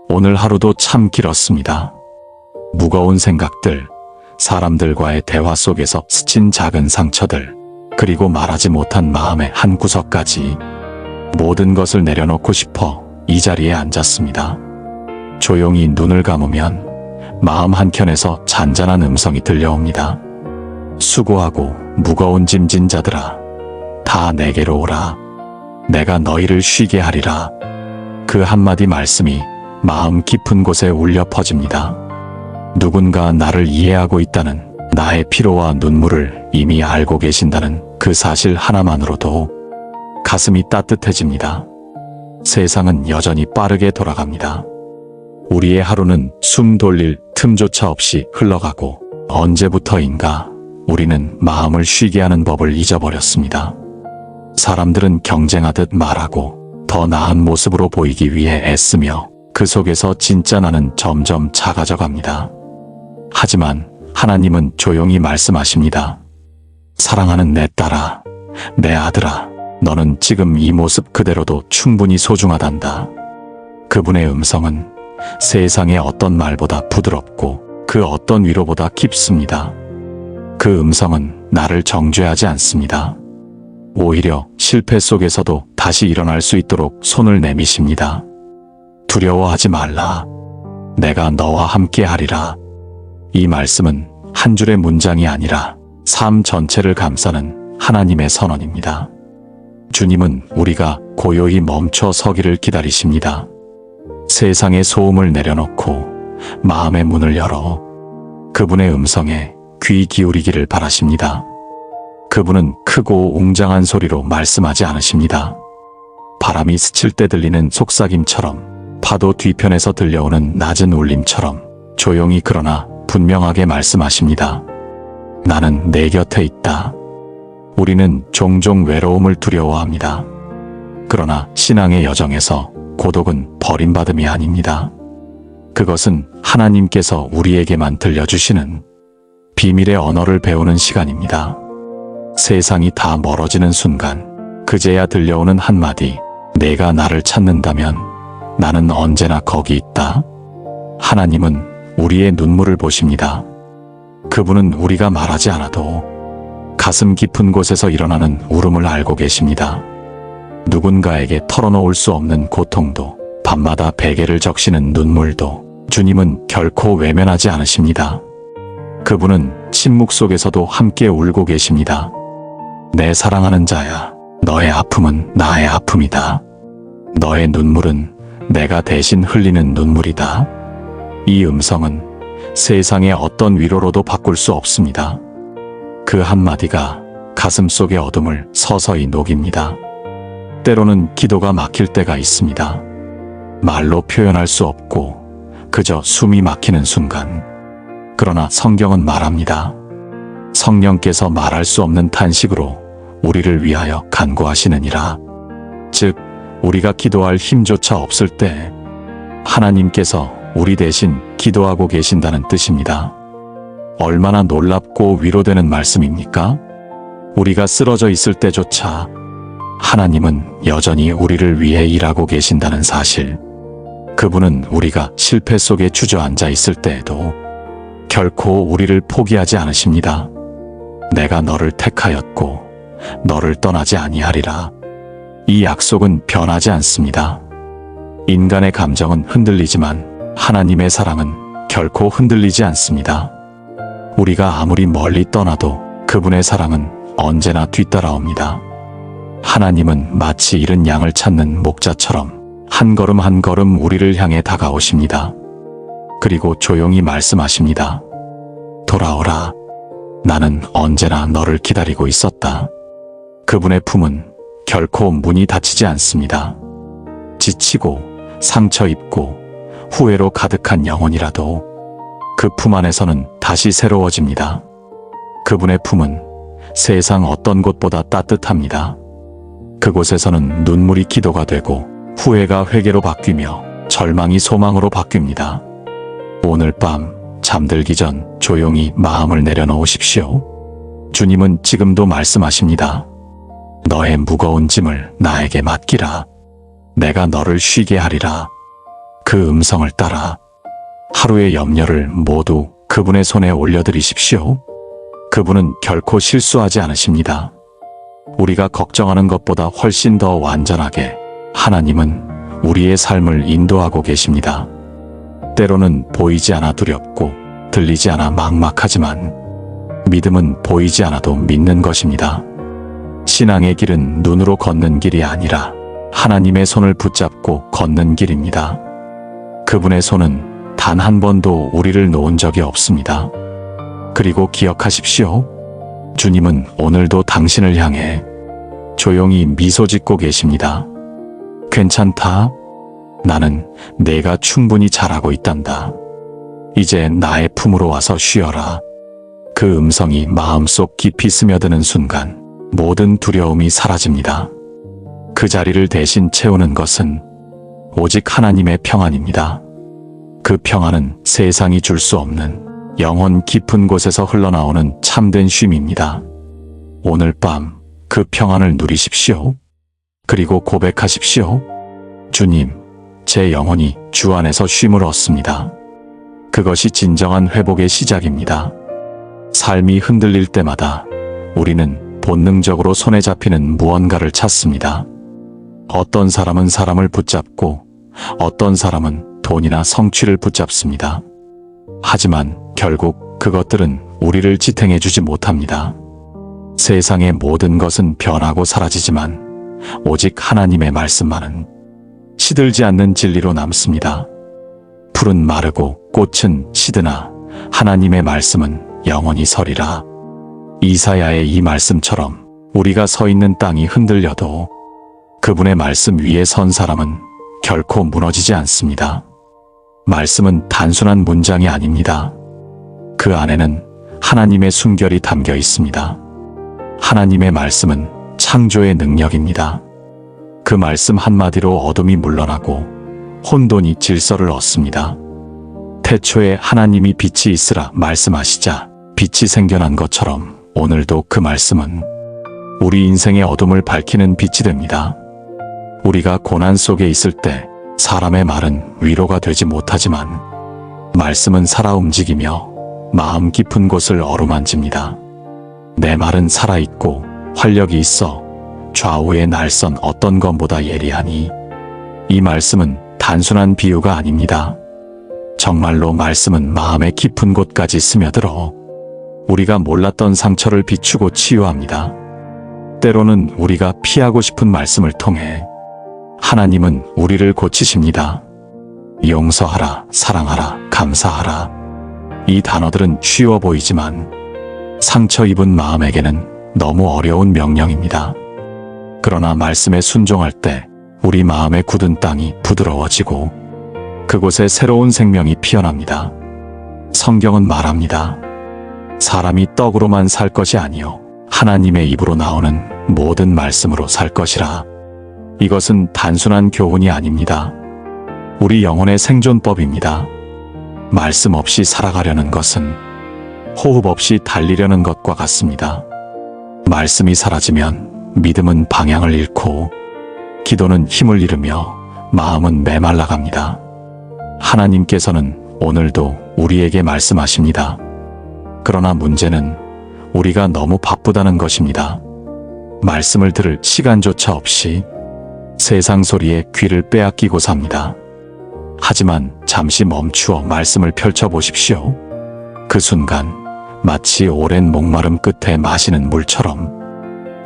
오늘 하루도 참 길었습니다. 무거운 생각들, 사람들과의 대화 속에서 스친 작은 상처들, 그리고 말하지 못한 마음의 한 구석까지 모든 것을 내려놓고 싶어 이 자리에 앉았습니다. 조용히 눈을 감으면 마음 한켠에서 잔잔한 음성이 들려옵니다. 수고하고 무거운 짐진 자들아, 다 내게로 오라. 내가 너희를 쉬게 하리라. 그 한마디 말씀이 마음 깊은 곳에 울려 퍼집니다. 누군가 나를 이해하고 있다는, 나의 피로와 눈물을 이미 알고 계신다는 그 사실 하나만으로도 가슴이 따뜻해집니다. 세상은 여전히 빠르게 돌아갑니다. 우리의 하루는 숨 돌릴 틈조차 없이 흘러가고 언제부터인가 우리는 마음을 쉬게 하는 법을 잊어버렸습니다. 사람들은 경쟁하듯 말하고 더 나은 모습으로 보이기 위해 애쓰며 그 속에서 진짜 나는 점점 작아져 갑니다. 하지만 하나님은 조용히 말씀하십니다. 사랑하는 내 딸아, 내 아들아, 너는 지금 이 모습 그대로도 충분히 소중하단다. 그분의 음성은 세상의 어떤 말보다 부드럽고 그 어떤 위로보다 깊습니다. 그 음성은 나를 정죄하지 않습니다. 오히려 실패 속에서도 다시 일어날 수 있도록 손을 내미십니다. 두려워하지 말라. 내가 너와 함께 하리라. 이 말씀은 한 줄의 문장이 아니라 삶 전체를 감싸는 하나님의 선언입니다. 주님은 우리가 고요히 멈춰 서기를 기다리십니다. 세상의 소음을 내려놓고 마음의 문을 열어 그분의 음성에 귀 기울이기를 바라십니다. 그분은 크고 웅장한 소리로 말씀하지 않으십니다. 바람이 스칠 때 들리는 속삭임처럼, 파도 뒤편에서 들려오는 낮은 울림처럼 조용히 그러나 분명하게 말씀하십니다. 나는 내 곁에 있다. 우리는 종종 외로움을 두려워합니다. 그러나 신앙의 여정에서 고독은 버림받음이 아닙니다. 그것은 하나님께서 우리에게만 들려주시는 비밀의 언어를 배우는 시간입니다. 세상이 다 멀어지는 순간 그제야 들려오는 한마디, 내가 나를 찾는다면 나는 언제나 거기 있다. 하나님은 우리의 눈물을 보십니다. 그분은 우리가 말하지 않아도 가슴 깊은 곳에서 일어나는 울음을 알고 계십니다. 누군가에게 털어놓을 수 없는 고통도, 밤마다 베개를 적시는 눈물도 주님은 결코 외면하지 않으십니다. 그분은 침묵 속에서도 함께 울고 계십니다. 내 사랑하는 자야, 너의 아픔은 나의 아픔이다. 너의 눈물은 내가 대신 흘리는 눈물이다. 이 음성은 세상의 어떤 위로로도 바꿀 수 없습니다. 그 한마디가 가슴 속의 어둠을 서서히 녹입니다. 때로는 기도가 막힐 때가 있습니다. 말로 표현할 수 없고 그저 숨이 막히는 순간. 그러나 성경은 말합니다. 성령께서 말할 수 없는 탄식으로 우리를 위하여 간구하시느니라. 즉, 우리가 기도할 힘조차 없을 때 하나님께서 우리 대신 기도하고 계신다는 뜻입니다. 얼마나 놀랍고 위로되는 말씀입니까? 우리가 쓰러져 있을 때조차 하나님은 여전히 우리를 위해 일하고 계신다는 사실. 그분은 우리가 실패 속에 주저앉아 있을 때에도 결코 우리를 포기하지 않으십니다. 내가 너를 택하였고 너를 떠나지 아니하리라. 이 약속은 변하지 않습니다. 인간의 감정은 흔들리지만 하나님의 사랑은 결코 흔들리지 않습니다. 우리가 아무리 멀리 떠나도 그분의 사랑은 언제나 뒤따라옵니다. 하나님은 마치 잃은 양을 찾는 목자처럼 한 걸음 한 걸음 우리를 향해 다가오십니다. 그리고 조용히 말씀하십니다. 돌아오라. 나는 언제나 너를 기다리고 있었다. 그분의 품은 결코 문이 닫히지 않습니다. 지치고 상처 입고 후회로 가득한 영혼이라도 그 품 안에서는 다시 새로워집니다. 그분의 품은 세상 어떤 곳보다 따뜻합니다. 그곳에서는 눈물이 기도가 되고 후회가 회개로 바뀌며 절망이 소망으로 바뀝니다. 오늘 밤 잠들기 전 조용히 마음을 내려놓으십시오. 주님은 지금도 말씀하십니다. 너의 무거운 짐을 나에게 맡기라. 내가 너를 쉬게 하리라. 그 음성을 따라 하루의 염려를 모두 그분의 손에 올려드리십시오. 그분은 결코 실수하지 않으십니다. 우리가 걱정하는 것보다 훨씬 더 완전하게 하나님은 우리의 삶을 인도하고 계십니다. 때로는 보이지 않아 두렵고 들리지 않아 막막하지만 믿음은 보이지 않아도 믿는 것입니다. 신앙의 길은 눈으로 걷는 길이 아니라 하나님의 손을 붙잡고 걷는 길입니다. 그분의 손은 단 한 번도 우리를 놓은 적이 없습니다. 그리고 기억하십시오. 주님은 오늘도 당신을 향해 조용히 미소 짓고 계십니다. 괜찮다. 나는 내가 충분히 잘하고 있단다. 이제 나의 품으로 와서 쉬어라. 그 음성이 마음속 깊이 스며드는 순간 모든 두려움이 사라집니다. 그 자리를 대신 채우는 것은 오직 하나님의 평안입니다. 그 평안은 세상이 줄 수 없는 영혼 깊은 곳에서 흘러나오는 참된 쉼입니다. 오늘 밤 그 평안을 누리십시오. 그리고 고백하십시오. 주님, 제 영혼이 주 안에서 쉼을 얻습니다. 그것이 진정한 회복의 시작입니다. 삶이 흔들릴 때마다 우리는 본능적으로 손에 잡히는 무언가를 찾습니다. 어떤 사람은 사람을 붙잡고 어떤 사람은 돈이나 성취를 붙잡습니다. 하지만 결국 그것들은 우리를 지탱해 주지 못합니다. 세상의 모든 것은 변하고 사라지지만 오직 하나님의 말씀만은 시들지 않는 진리로 남습니다. 풀은 마르고 꽃은 시드나 하나님의 말씀은 영원히 서리라. 이사야의 이 말씀처럼 우리가 서 있는 땅이 흔들려도 그분의 말씀 위에 선 사람은 결코 무너지지 않습니다. 말씀은 단순한 문장이 아닙니다. 그 안에는 하나님의 순결이 담겨 있습니다. 하나님의 말씀은 창조의 능력입니다. 그 말씀 한마디로 어둠이 물러나고 혼돈이 질서를 얻습니다. 태초에 하나님이 빛이 있으라 말씀하시자 빛이 생겨난 것처럼 오늘도 그 말씀은 우리 인생의 어둠을 밝히는 빛이 됩니다. 우리가 고난 속에 있을 때 사람의 말은 위로가 되지 못하지만 말씀은 살아 움직이며 마음 깊은 곳을 어루만집니다. 내 말은 살아있고 활력이 있어 좌우의 날선 어떤 것보다 예리하니 이 말씀은 단순한 비유가 아닙니다. 정말로 말씀은 마음의 깊은 곳까지 스며들어 우리가 몰랐던 상처를 비추고 치유합니다. 때로는 우리가 피하고 싶은 말씀을 통해 하나님은 우리를 고치십니다. 용서하라, 사랑하라, 감사하라. 이 단어들은 쉬워 보이지만 상처 입은 마음에게는 너무 어려운 명령입니다. 그러나 말씀에 순종할 때 우리 마음의 굳은 땅이 부드러워지고 그곳에 새로운 생명이 피어납니다. 성경은 말합니다. 사람이 떡으로만 살 것이 아니요 하나님의 입으로 나오는 모든 말씀으로 살 것이라. 이것은 단순한 교훈이 아닙니다. 우리 영혼의 생존법입니다. 말씀 없이 살아가려는 것은 호흡 없이 달리려는 것과 같습니다. 말씀이 사라지면 믿음은 방향을 잃고 기도는 힘을 잃으며 마음은 메말라갑니다. 하나님께서는 오늘도 우리에게 말씀하십니다. 그러나 문제는 우리가 너무 바쁘다는 것입니다. 말씀을 들을 시간조차 없이 세상 소리에 귀를 빼앗기고 삽니다. 하지만 잠시 멈추어 말씀을 펼쳐보십시오. 그 순간 마치 오랜 목마름 끝에 마시는 물처럼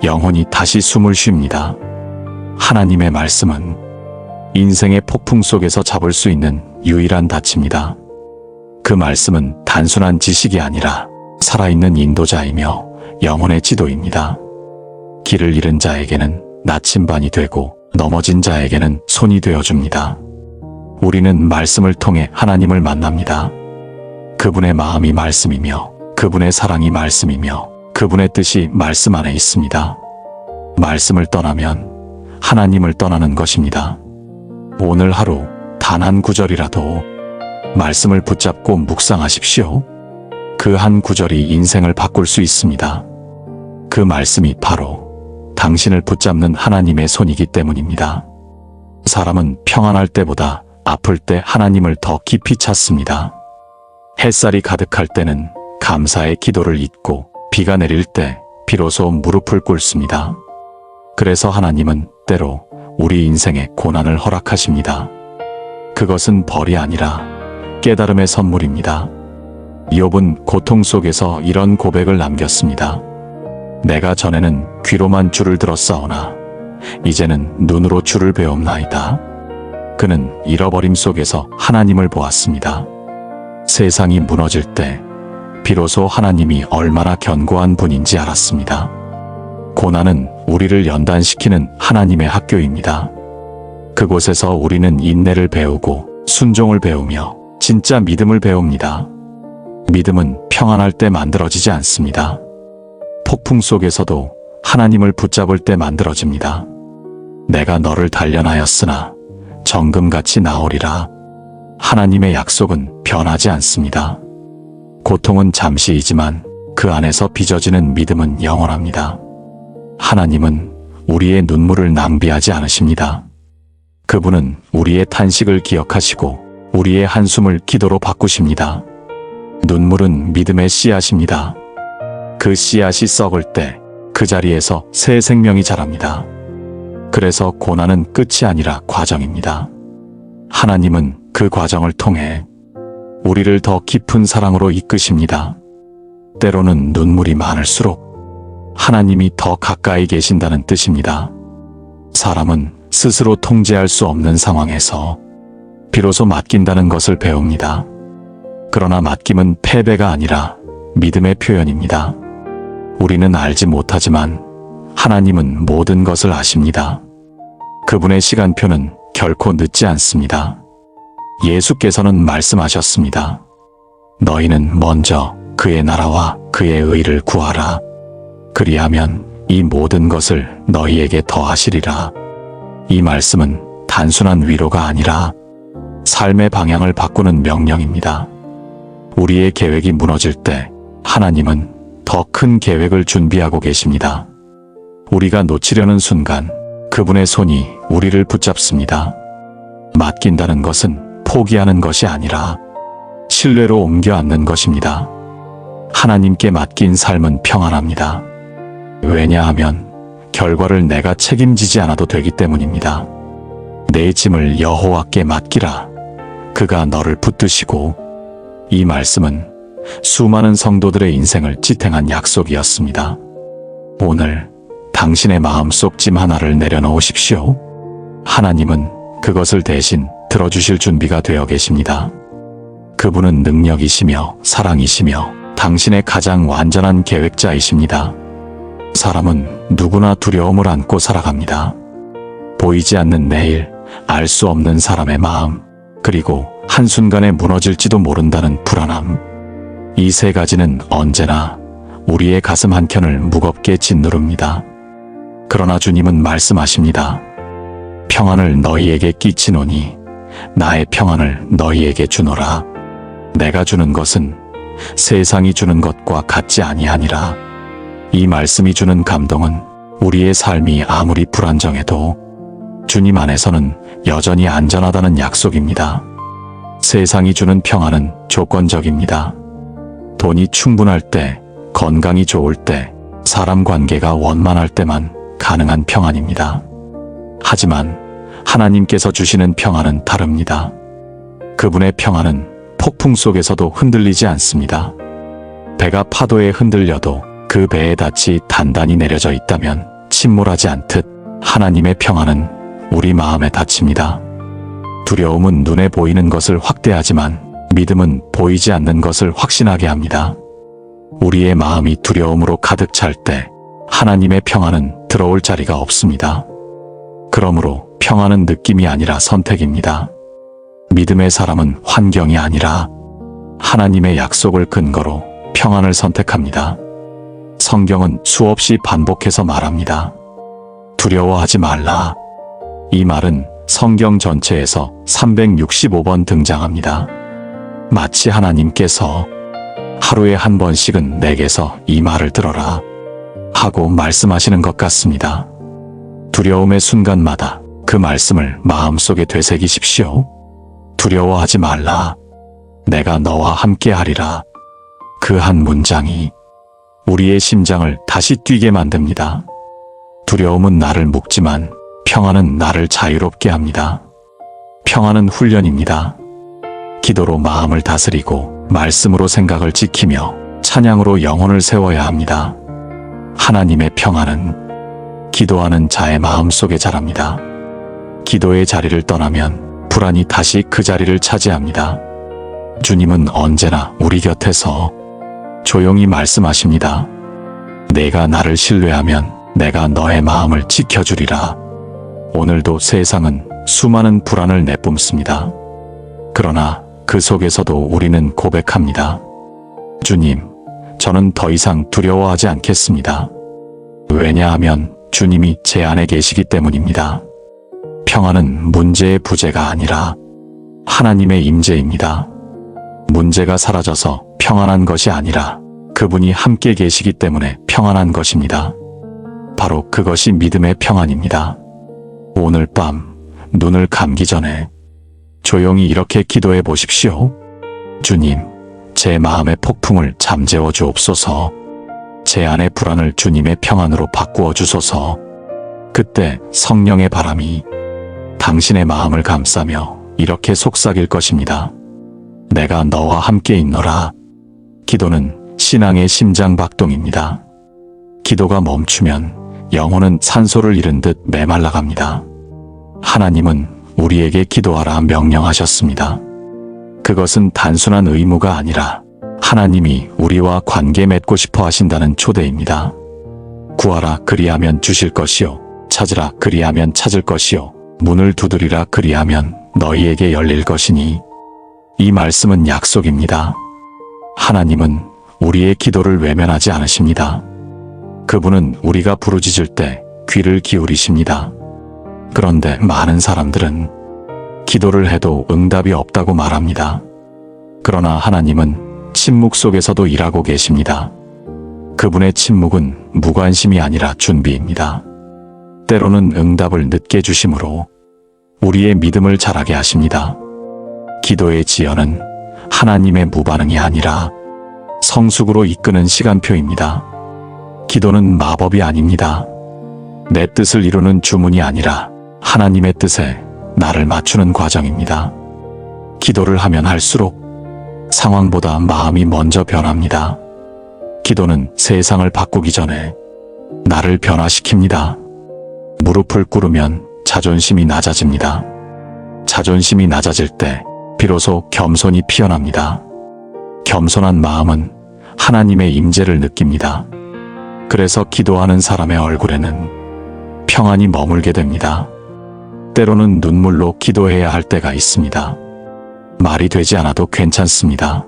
영혼이 다시 숨을 쉽니다. 하나님의 말씀은 인생의 폭풍 속에서 잡을 수 있는 유일한 닻입니다. 그 말씀은 단순한 지식이 아니라 살아있는 인도자이며 영혼의 지도입니다. 길을 잃은 자에게는 나침반이 되고 넘어진 자에게는 손이 되어줍니다. 우리는 말씀을 통해 하나님을 만납니다. 그분의 마음이 말씀이며 그분의 사랑이 말씀이며 그분의 뜻이 말씀 안에 있습니다. 말씀을 떠나면 하나님을 떠나는 것입니다. 오늘 하루 단 한 구절이라도 말씀을 붙잡고 묵상하십시오. 그 한 구절이 인생을 바꿀 수 있습니다. 그 말씀이 바로 당신을 붙잡는 하나님의 손이기 때문입니다. 사람은 평안할 때보다 아플 때 하나님을 더 깊이 찾습니다. 햇살이 가득할 때는 감사의 기도를 잇고 비가 내릴 때 비로소 무릎을 꿇습니다. 그래서 하나님은 때로 우리 인생에 고난을 허락하십니다. 그것은 벌이 아니라 깨달음의 선물입니다. 욥은 고통 속에서 이런 고백을 남겼습니다. 내가 전에는 귀로만 주를 들었사오나 이제는 눈으로 주를 배움나이다. 그는 잃어버림 속에서 하나님을 보았습니다. 세상이 무너질 때 비로소 하나님이 얼마나 견고한 분인지 알았습니다. 고난은 우리를 연단시키는 하나님의 학교입니다. 그곳에서 우리는 인내를 배우고 순종을 배우며 진짜 믿음을 배웁니다. 믿음은 평안할 때 만들어지지 않습니다. 폭풍 속에서도 하나님을 붙잡을 때 만들어집니다. 내가 너를 단련하였으나 정금같이 나오리라. 하나님의 약속은 변하지 않습니다. 고통은 잠시이지만 그 안에서 빚어지는 믿음은 영원합니다. 하나님은 우리의 눈물을 낭비하지 않으십니다. 그분은 우리의 탄식을 기억하시고 우리의 한숨을 기도로 바꾸십니다. 눈물은 믿음의 씨앗입니다. 그 씨앗이 썩을 때 그 자리에서 새 생명이 자랍니다. 그래서 고난은 끝이 아니라 과정입니다. 하나님은 그 과정을 통해 우리를 더 깊은 사랑으로 이끄십니다. 때로는 눈물이 많을수록 하나님이 더 가까이 계신다는 뜻입니다. 사람은 스스로 통제할 수 없는 상황에서 비로소 맡긴다는 것을 배웁니다. 그러나 맡김은 패배가 아니라 믿음의 표현입니다. 우리는 알지 못하지만 하나님은 모든 것을 아십니다. 그분의 시간표는 결코 늦지 않습니다. 예수께서는 말씀하셨습니다. 너희는 먼저 그의 나라와 그의 의를 구하라. 그리하면 이 모든 것을 너희에게 더하시리라. 이 말씀은 단순한 위로가 아니라 삶의 방향을 바꾸는 명령입니다. 우리의 계획이 무너질 때 하나님은 더 큰 계획을 준비하고 계십니다. 우리가 놓치려는 순간 그분의 손이 우리를 붙잡습니다. 맡긴다는 것은 포기하는 것이 아니라 신뢰로 옮겨 앉는 것입니다. 하나님께 맡긴 삶은 평안합니다. 왜냐하면 결과를 내가 책임지지 않아도 되기 때문입니다. 내 짐을 여호와께 맡기라. 그가 너를 붙드시고. 이 말씀은 수많은 성도들의 인생을 지탱한 약속이었습니다. 오늘 당신의 마음속 짐 하나를 내려놓으십시오. 하나님은 그것을 대신 들어주실 준비가 되어 계십니다. 그분은 능력이시며 사랑이시며 당신의 가장 완전한 계획자이십니다. 사람은 누구나 두려움을 안고 살아갑니다. 보이지 않는 내일, 알 수 없는 사람의 마음, 그리고 한순간에 무너질지도 모른다는 불안함. 이 세 가지는 언제나 우리의 가슴 한켠을 무겁게 짓누릅니다. 그러나 주님은 말씀하십니다. 평안을 너희에게 끼치노니 나의 평안을 너희에게 주노라. 내가 주는 것은 세상이 주는 것과 같지 아니하니라. 이 말씀이 주는 감동은 우리의 삶이 아무리 불안정해도 주님 안에서는 여전히 안전하다는 약속입니다. 세상이 주는 평안은 조건적입니다. 돈이 충분할 때, 건강이 좋을 때, 사람 관계가 원만할 때만 가능한 평안입니다. 하지만 하나님께서 주시는 평안은 다릅니다. 그분의 평안은 폭풍 속에서도 흔들리지 않습니다. 배가 파도에 흔들려도 그 배의 닻이 단단히 내려져 있다면 침몰하지 않듯 하나님의 평안은 우리 마음에 닫힙니다. 두려움은 눈에 보이는 것을 확대하지만 믿음은 보이지 않는 것을 확신하게 합니다. 우리의 마음이 두려움으로 가득 찰 때 하나님의 평안은 들어올 자리가 없습니다. 그러므로 평안은 느낌이 아니라 선택입니다. 믿음의 사람은 환경이 아니라 하나님의 약속을 근거로 평안을 선택합니다. 성경은 수없이 반복해서 말합니다. 두려워하지 말라. 이 말은 성경 전체에서 365번 등장합니다. 마치 하나님께서 하루에 한 번씩은 내게서 이 말을 들어라 하고 말씀하시는 것 같습니다. 두려움의 순간마다 그 말씀을 마음속에 되새기십시오. 두려워하지 말라. 내가 너와 함께 하리라. 그 한 문장이 우리의 심장을 다시 뛰게 만듭니다. 두려움은 나를 묶지만 평안은 나를 자유롭게 합니다. 평안은 훈련입니다. 기도로 마음을 다스리고 말씀으로 생각을 지키며 찬양으로 영혼을 세워야 합니다. 하나님의 평안은 기도하는 자의 마음속에 자랍니다. 기도의 자리를 떠나면 불안이 다시 그 자리를 차지합니다. 주님은 언제나 우리 곁에서 조용히 말씀하십니다. 내가 나를 신뢰하면 내가 너의 마음을 지켜주리라. 오늘도 세상은 수많은 불안을 내뿜습니다. 그러나 그 속에서도 우리는 고백합니다. 주님, 저는 더 이상 두려워하지 않겠습니다. 왜냐하면 주님이 제 안에 계시기 때문입니다. 평안은 문제의 부재가 아니라 하나님의 임재입니다. 문제가 사라져서 평안한 것이 아니라 그분이 함께 계시기 때문에 평안한 것입니다. 바로 그것이 믿음의 평안입니다. 오늘 밤 눈을 감기 전에 조용히 이렇게 기도해 보십시오. 주님, 제 마음의 폭풍을 잠재워 주옵소서. 제 안의 불안을 주님의 평안으로 바꾸어 주소서. 그때 성령의 바람이 당신의 마음을 감싸며 이렇게 속삭일 것입니다. 내가 너와 함께 있노라. 기도는 신앙의 심장박동입니다. 기도가 멈추면 영혼은 산소를 잃은 듯 메말라갑니다. 하나님은 우리에게 기도하라 명령하셨습니다. 그것은 단순한 의무가 아니라 하나님이 우리와 관계 맺고 싶어 하신다는 초대입니다. 구하라 그리하면 주실 것이요, 찾으라 그리하면 찾을 것이요, 문을 두드리라 그리하면 너희에게 열릴 것이니. 이 말씀은 약속입니다. 하나님은 우리의 기도를 외면하지 않으십니다. 그분은 우리가 부르짖을 때 귀를 기울이십니다. 그런데 많은 사람들은 기도를 해도 응답이 없다고 말합니다. 그러나 하나님은 침묵 속에서도 일하고 계십니다. 그분의 침묵은 무관심이 아니라 준비입니다. 때로는 응답을 늦게 주심으로 우리의 믿음을 자라게 하십니다. 기도의 지연은 하나님의 무반응이 아니라 성숙으로 이끄는 시간표입니다. 기도는 마법이 아닙니다. 내 뜻을 이루는 주문이 아니라 하나님의 뜻에 나를 맞추는 과정입니다. 기도를 하면 할수록 상황보다 마음이 먼저 변합니다. 기도는 세상을 바꾸기 전에 나를 변화시킵니다. 무릎을 꿇으면 자존심이 낮아집니다. 자존심이 낮아질 때 비로소 겸손이 피어납니다. 겸손한 마음은 하나님의 임재를 느낍니다. 그래서 기도하는 사람의 얼굴에는 평안이 머물게 됩니다. 때로는 눈물로 기도해야 할 때가 있습니다. 말이 되지 않아도 괜찮습니다.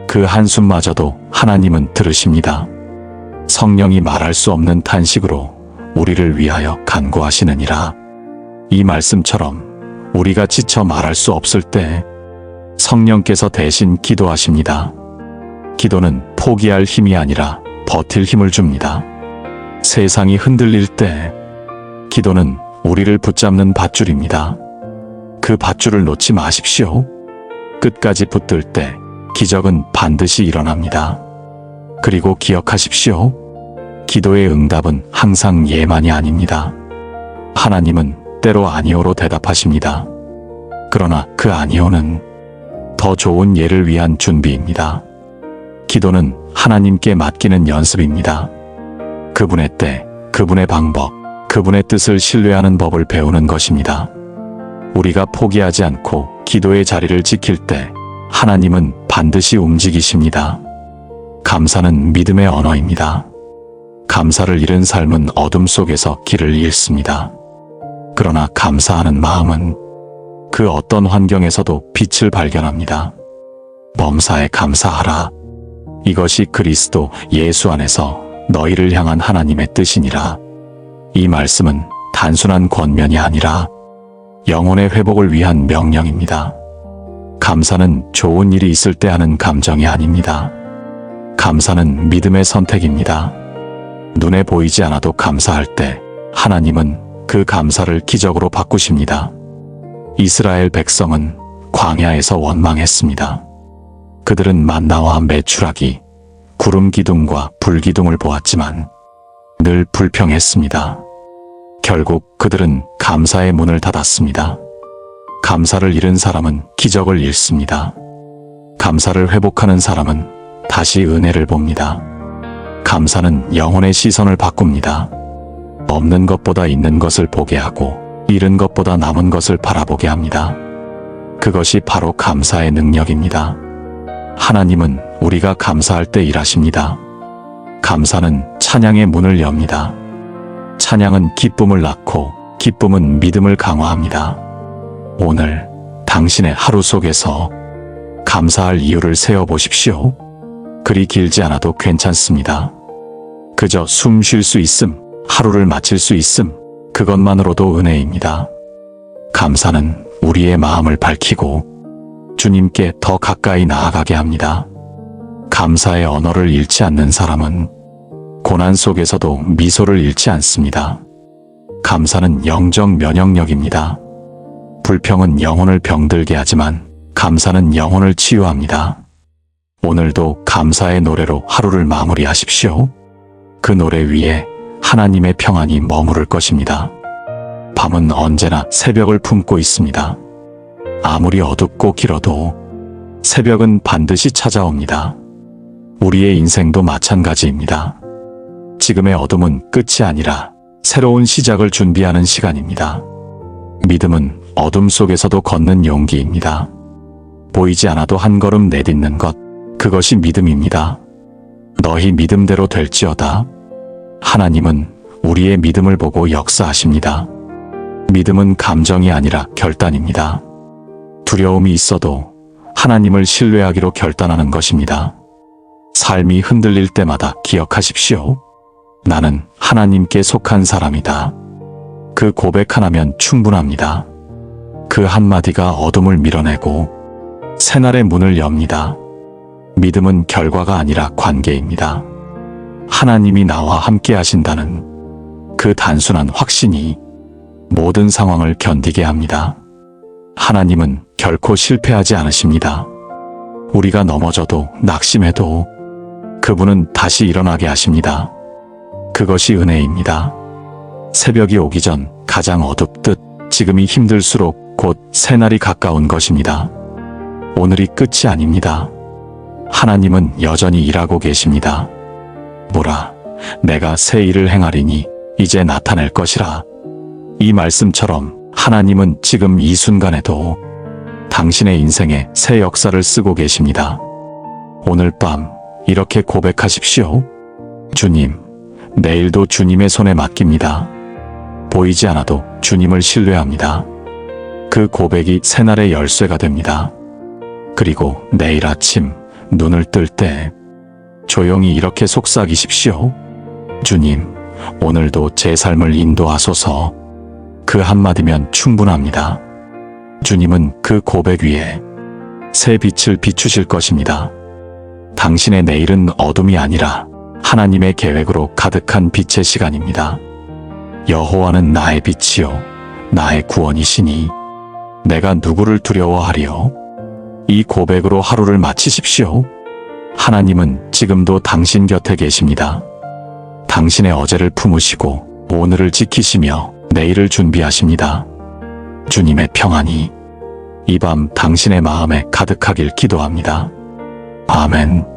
그 한숨마저도 하나님은 들으십니다. 성령이 말할 수 없는 탄식으로 우리를 위하여 간구하시느니라. 이 말씀처럼 우리가 지쳐 말할 수 없을 때 성령께서 대신 기도하십니다. 기도는 포기할 힘이 아니라 버틸 힘을 줍니다. 세상이 흔들릴 때 기도는 우리를 붙잡는 밧줄입니다. 그 밧줄을 놓지 마십시오. 끝까지 붙들 때 기적은 반드시 일어납니다. 그리고 기억하십시오. 기도의 응답은 항상 예만이 아닙니다. 하나님은 때로 아니오로 대답하십니다. 그러나 그 아니오는 더 좋은 예를 위한 준비입니다. 기도는 하나님께 맡기는 연습입니다. 그분의 때, 그분의 방법, 그분의 뜻을 신뢰하는 법을 배우는 것입니다. 우리가 포기하지 않고 기도의 자리를 지킬 때 하나님은 반드시 움직이십니다. 감사는 믿음의 언어입니다. 감사를 잃은 삶은 어둠 속에서 길을 잃습니다. 그러나 감사하는 마음은 그 어떤 환경에서도 빛을 발견합니다. 범사에 감사하라. 이것이 그리스도 예수 안에서 너희를 향한 하나님의 뜻이니라. 이 말씀은 단순한 권면이 아니라 영혼의 회복을 위한 명령입니다. 감사는 좋은 일이 있을 때 하는 감정이 아닙니다. 감사는 믿음의 선택입니다. 눈에 보이지 않아도 감사할 때 하나님은 그 감사를 기적으로 바꾸십니다. 이스라엘 백성은 광야에서 원망했습니다. 그들은 만나와 메추라기, 구름 기둥과 불 기둥을 보았지만 늘 불평했습니다. 결국 그들은 감사의 문을 닫았습니다. 감사를 잃은 사람은 기적을 잃습니다. 감사를 회복하는 사람은 다시 은혜를 봅니다. 감사는 영혼의 시선을 바꿉니다. 없는 것보다 있는 것을 보게 하고 잃은 것보다 남은 것을 바라보게 합니다. 그것이 바로 감사의 능력입니다. 하나님은 우리가 감사할 때 일하십니다. 감사는 찬양의 문을 엽니다. 찬양은 기쁨을 낳고 기쁨은 믿음을 강화합니다. 오늘 당신의 하루 속에서 감사할 이유를 세워보십시오. 그리 길지 않아도 괜찮습니다. 그저 숨 쉴 수 있음, 하루를 마칠 수 있음, 그것만으로도 은혜입니다. 감사는 우리의 마음을 밝히고 주님께 더 가까이 나아가게 합니다. 감사의 언어를 잃지 않는 사람은 고난 속에서도 미소를 잃지 않습니다. 감사는 영적 면역력입니다. 불평은 영혼을 병들게 하지만 감사는 영혼을 치유합니다. 오늘도 감사의 노래로 하루를 마무리하십시오. 그 노래 위에 하나님의 평안이 머무를 것입니다. 밤은 언제나 새벽을 품고 있습니다. 아무리 어둡고 길어도 새벽은 반드시 찾아옵니다. 우리의 인생도 마찬가지입니다. 지금의 어둠은 끝이 아니라 새로운 시작을 준비하는 시간입니다. 믿음은 어둠 속에서도 걷는 용기입니다. 보이지 않아도 한 걸음 내딛는 것, 그것이 믿음입니다. 너희 믿음대로 될지어다. 하나님은 우리의 믿음을 보고 역사하십니다. 믿음은 감정이 아니라 결단입니다. 두려움이 있어도 하나님을 신뢰하기로 결단하는 것입니다. 삶이 흔들릴 때마다 기억하십시오. 나는 하나님께 속한 사람이다. 그 고백 하나면 충분합니다. 그 한마디가 어둠을 밀어내고 새날의 문을 엽니다. 믿음은 결과가 아니라 관계입니다. 하나님이 나와 함께 하신다는 그 단순한 확신이 모든 상황을 견디게 합니다. 하나님은 결코 실패하지 않으십니다. 우리가 넘어져도 낙심해도 그분은 다시 일어나게 하십니다. 그것이 은혜입니다. 새벽이 오기 전 가장 어둡듯 지금이 힘들수록 곧 새날이 가까운 것입니다. 오늘이 끝이 아닙니다. 하나님은 여전히 일하고 계십니다. 보라, 내가 새 일을 행하리니 이제 나타낼 것이라. 이 말씀처럼 하나님은 지금 이 순간에도 당신의 인생에 새 역사를 쓰고 계십니다. 오늘 밤 이렇게 고백하십시오. 주님, 내일도 주님의 손에 맡깁니다. 보이지 않아도 주님을 신뢰합니다. 그 고백이 새날의 열쇠가 됩니다. 그리고 내일 아침 눈을 뜰 때 조용히 이렇게 속삭이십시오. 주님, 오늘도 제 삶을 인도하소서. 그 한마디면 충분합니다. 주님은 그 고백 위에 새 빛을 비추실 것입니다. 당신의 내일은 어둠이 아니라 하나님의 계획으로 가득한 빛의 시간입니다. 여호와는 나의 빛이요 나의 구원이시니 내가 누구를 두려워하리요. 이 고백으로 하루를 마치십시오. 하나님은 지금도 당신 곁에 계십니다. 당신의 어제를 품으시고 오늘을 지키시며 내일을 준비하십니다. 주님의 평안이 이 밤 당신의 마음에 가득하길 기도합니다. 아멘.